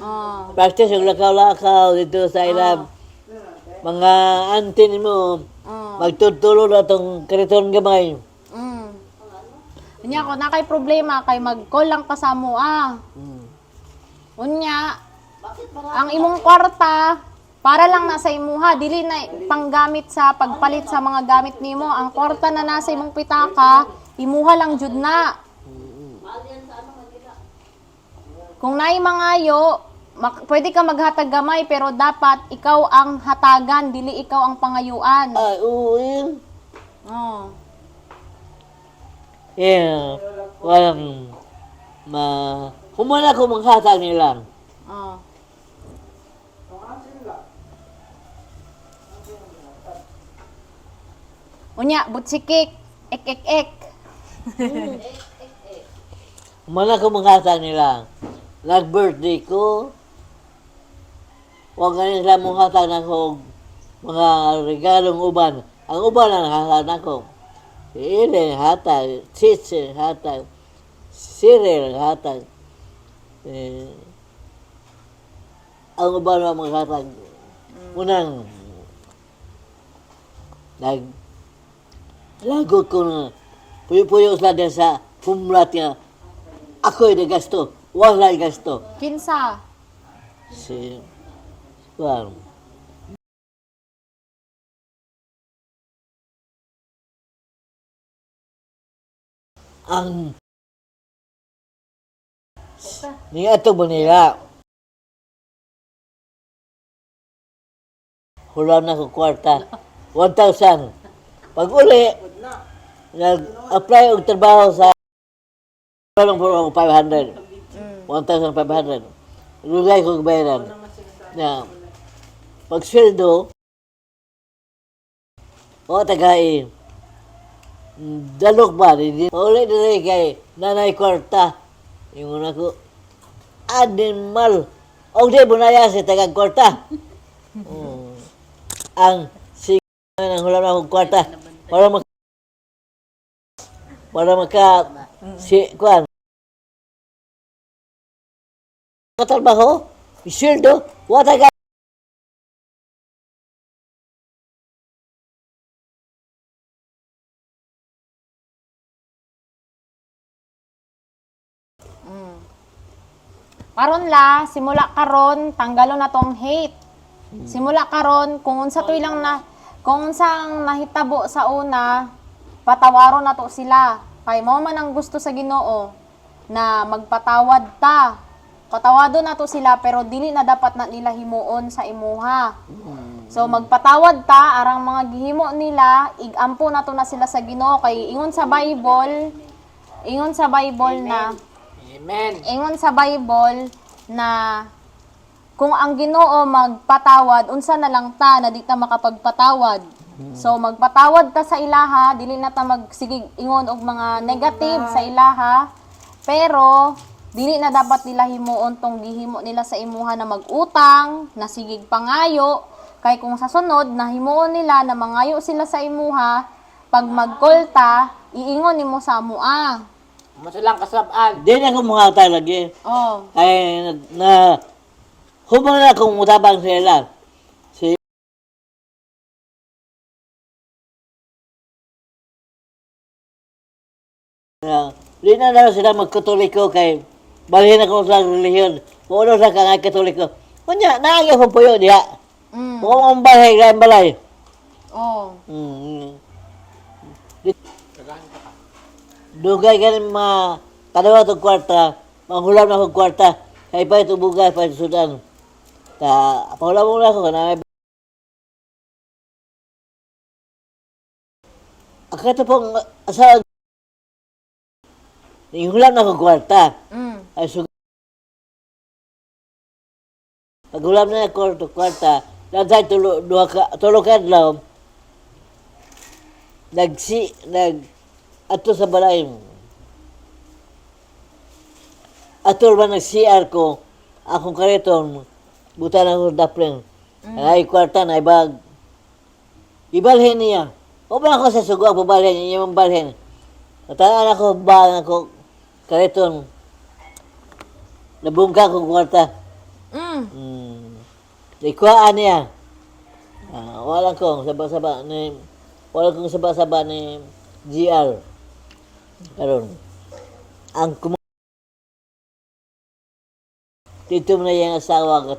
Oh. Practice yung lakaw-lakaw dito sa ilang mga auntie mo. Oh. Magtutulo na itong kariton gamay. Mm. Unya ko na kay problema kay mag-call lang ka sa mo Unya, ang imong kwarta para lang nasa imuha, dili na panggamit sa pagpalit sa mga gamit nimo. Ang kwarta na nasa imong pitaka, imuha lang jud na. Kung naay mangayo, pwede ka maghatag gamay pero dapat ikaw ang hatagan, dili ikaw ang pangayuan. Ay, oo, yun. Oh. Yeah. Walang humana ko manghatag nila. Oh. Unya, butsikik, ek. Humana ko manghatag nila. Nag-birthday ko. Huwag ganun sila mong hatag na ko mga regalong uban. Ang uban ang hatag na ko. Si Ellen hatag, Sitsi hatag, Cyril hatag. Ang uban ang mga hatag. Unang lagot ko na puyo-puyo sila din sa humrat niya. Ako'y nagasto, wala'y gasto. Kinsa? Si Juan. Ang ni ato Manila. Hulam na ko kwarta. 1,000. Pag uli, nag-apply og trabaho sa lang po 500. 1,500. Lugay ko bayaran. Na pag sweldo, o tagay, dalok ba? Pauli na rin kay nanay kwarta. Yung una ko, animal. O di, bunaya si tagang kwarta. Ang sige ng hulam na akong kwarta. Para maka si kuan. Katrabaho, sweldo, wataga. Karon la, simula karon tanggalon na tong hate. Simula karon kung unsa toy lang na kung unsang nahitabo sa una, patawaron na to sila. Kay mao man ang gusto sa Ginoo na magpatawad ta. Patawado na to sila pero dili na dapat na nila himuon sa imuha. So magpatawad ta arang mga gihimo nila, igampo na to na sila sa Ginoo kay ingon sa Bible na Amen. ingon sa Bible na kung ang Ginoo magpatawad, unsa na lang ta na di ta makapagpatawad. So magpatawad ta sa ilaha, dili na ta magsigig ingon og mga negative sa ilaha, pero dili na dapat nila himuon tong gihimo nila sa imuha na magutang, na sigig pangayo, kay kung sa sunod na himuon nila na mangayo sila sa imuha, pag magkolta, iingon nimo sa amua. Masulang kasabaan. Di na ko mga lagi. Oh. Ay, humana na akong mutabang sila. Di na sila magkatoliko kay balhin ako sa relihiyon. Puno sa kang katoliko. Kunya, naagay ko puyo diha. Kung ang balay, kaya balay. Oh. Dugay ka ng mga kadawa itong kwarta, manghulam na akong kwarta, kaya pa ito bugay, pa ito sudan. Pahulam mo na ako, na ang kato pong asawa, hulam na akong kwarta, ay sudan. Paghulam na akong kwarta, lansay tulog kadlaw, ato sa balay. Ato ba nag-CR ko, akong kariton, buta na akong dapling. Ay kwarta na ibag. Ibalhin niya. O ba ako sa sugo, pabalhin niya, yung balhin. Mataan ako, ba ako kariton. Nabungka akong kwarta. Ikuhaan niya. Walang kong saba-saba ni GR. Karon. Ang dito mo na yung asawa.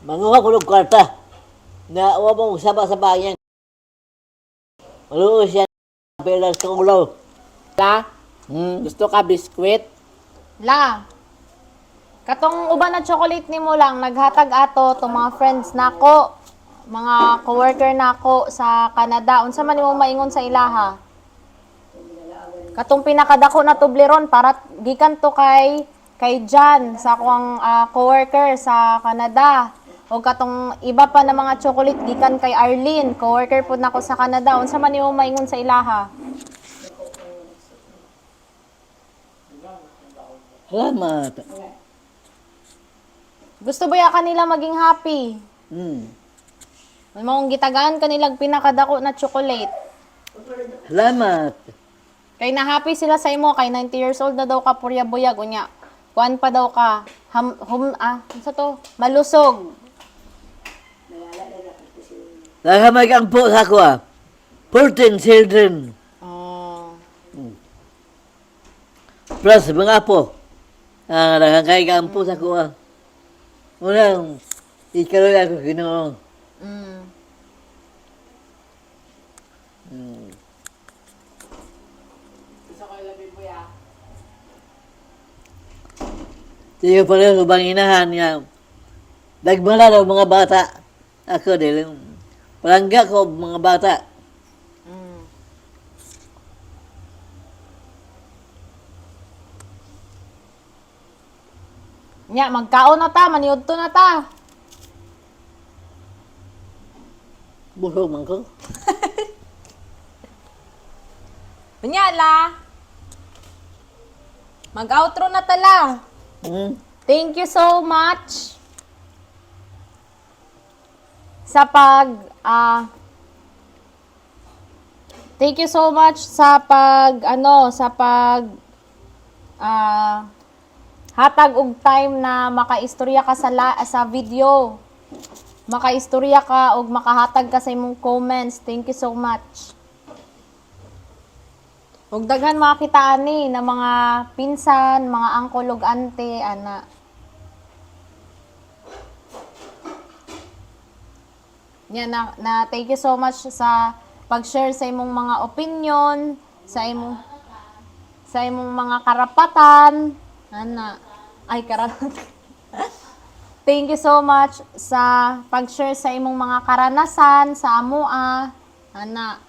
Manguha ko ng kwarta. Na huwag mong saba-saba yan. Maluos yan. Pelas sa ulaw. La, gusto ka biskwit? La, katong uban na chocolate ni mo lang, naghatag ato itong mga friends nako, mga coworker nako sa Canada. Unsa man nimo maingon sa ilaha? Katong pinakadako na tubleron para gikan to kay John sa akong coworker sa Canada. O katong iba pa na mga chocolate gikan kay Arlene, coworker pud nako sa Canada. Unsa man nimo maingon sa ilaha? Salamat. Gusto ba ya kanila maging happy? May mong gitagaan kanilang pinakadako na chocolate. Salamat. Kay na happy sila sa imo, kay 90 years old na daw ka purya buyag unya. Kuan pa daw ka. Sa to? Malusog. Nakamay ang po sa ako 14 children. Oh. Plus mga apo. Nakakay ang po sa ako Unang, ikaroon ako ginoong. Tiyo pala ko bang inahan nga. Nagmala daw mga bata. Ako din. Palangga ko mga bata. Nya, magkaon na ta, maniudto na ta. Busog man ko. Nya la. Mag-outro na tala. Thank you so much sa thank you so much sa hatag og time na makaistorya ka sa video. Makaistorya ka og makahatag ka sa imong comments. Thank you so much. Ug daghan makita ani na mga pinsan, mga angkol ug ante ana. Yan na thank you so much sa pag-share sa imong mga opinion, sa imong mga karapatan. Ana. Ay karapatan. Thank you so much sa pag-share sa imong mga karanasan sa amoa. Ana.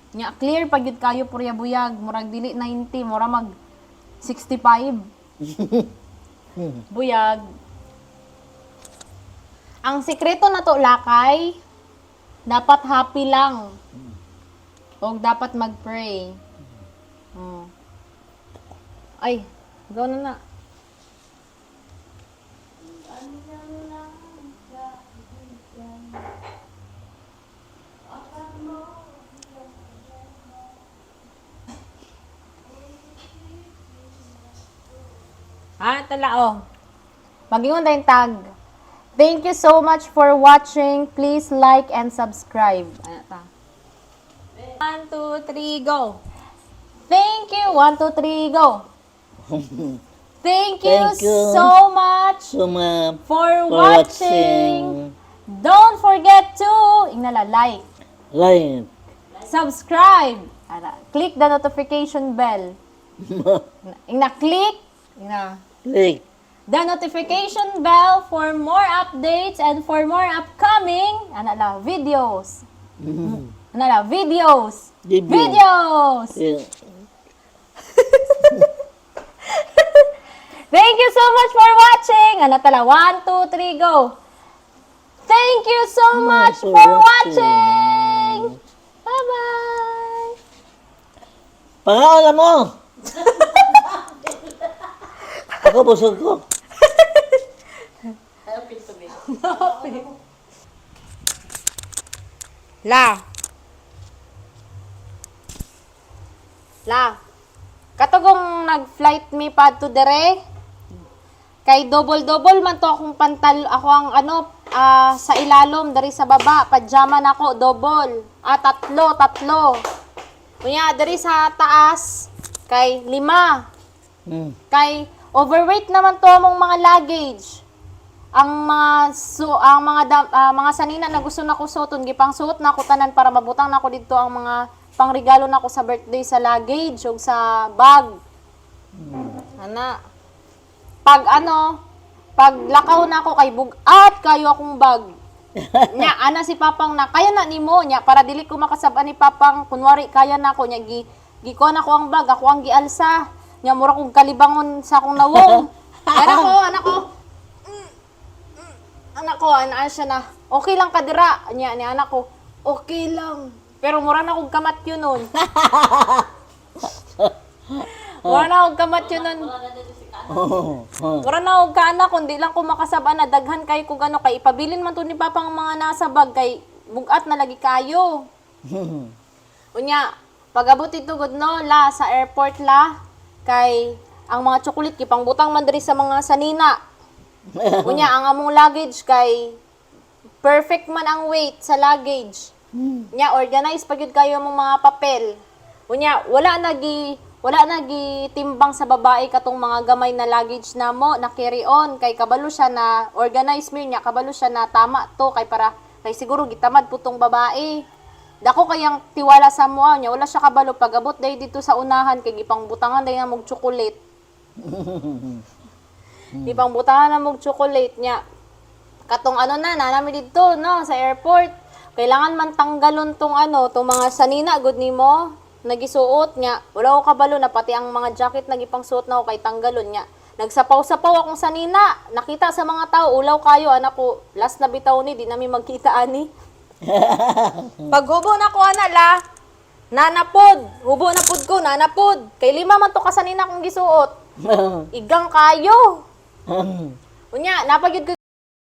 Nya clear pag yun kayo purya buyag, murag dili 90, mura mag 65. Buyag. Ang sikreto na to lakay, dapat happy lang. O dapat mag-pray. Ay, go na na. Tala. Mag-ingon tayong tag. Thank you so much for watching. Please like and subscribe. Ano ta? 1, 2, 3, go. Thank you. 1, 2, 3, go. Thank you so much for watching. Don't forget to like, subscribe, click the notification bell. Click the notification bell for more updates and for more upcoming videos. Videos. Yeah. Thank you so much for watching. 1, 2, 3, go. Thank you so much for watching. Bye-bye. Pangalan mo. Ako busog ko. La. Katugong nag-flight mi pa to dere. Kay double man to akong ako ang sa ilalom dari sa baba, pajama nako double. Tatlo. Kunya dari sa taas kay 5. Hmm. Kay overweight naman to among mga luggage. Ang mga sanina na gusto nako suoton gipang suot nako tanan para mabutang nako didto ang mga pangregalo nako sa birthday sa luggage ug sa bag. Ana. Pag lakaw na ako kay bugat kayo akong bag. Nya ana si papang na kaya na nimo nya para dili ko makasab-an ni papang kunwari kaya na ako nya gikuha na ko ang bag ako ang gialsa nya mura kog kalibangon sa akong nawong. Anak ko ana siya na okay lang ka dira nya ni anak ko okay lang pero mura na kog kamat yun nun. Mura na kog kamat yun nun. Mura na og kana kundi lang ko makasab-an na daghan kay kung kay ipabilin man to ni papang mga nasa bag kay bugat na lagi kayo. Unya, pag-abot ito gud no la sa airport la kay ang mga chocolate kipang butang man diri sa mga sanina. Unya, ang among luggage kay perfect man ang weight sa luggage. Unya, organize pa gyud kayo among mga papel. Unya, wala nagitimbang sa babae katong mga gamay na luggage na mo na carry on kay kabalo siya na organize mo niya kabalo siya na tama to kay siguro gitamad putong babae dako kayang tiwala sa mo niya wala siya kabalo pagabot day dito sa unahan kay gipang butangan day na mog chocolate gipang butangan na mog chocolate niya katong nanami dito no sa airport kailangan man tanggalon tong mga sanina good nimo nagisuot niya. Wala ko kabalo na pati ang mga jacket nagipang suot na ko kay tanggalon niya. Nagsapaw-sapaw akong sanina. Nakita sa mga tao, ulaw kayo, anak ko. Last na bitaw ni, di namin magkita ani. Paghubo na ko, la. Nanapod. Hubo na pod ko, nanapod. Kay 5 man to kasanina kong gisuot. Igang kayo. Unya, napagyud ko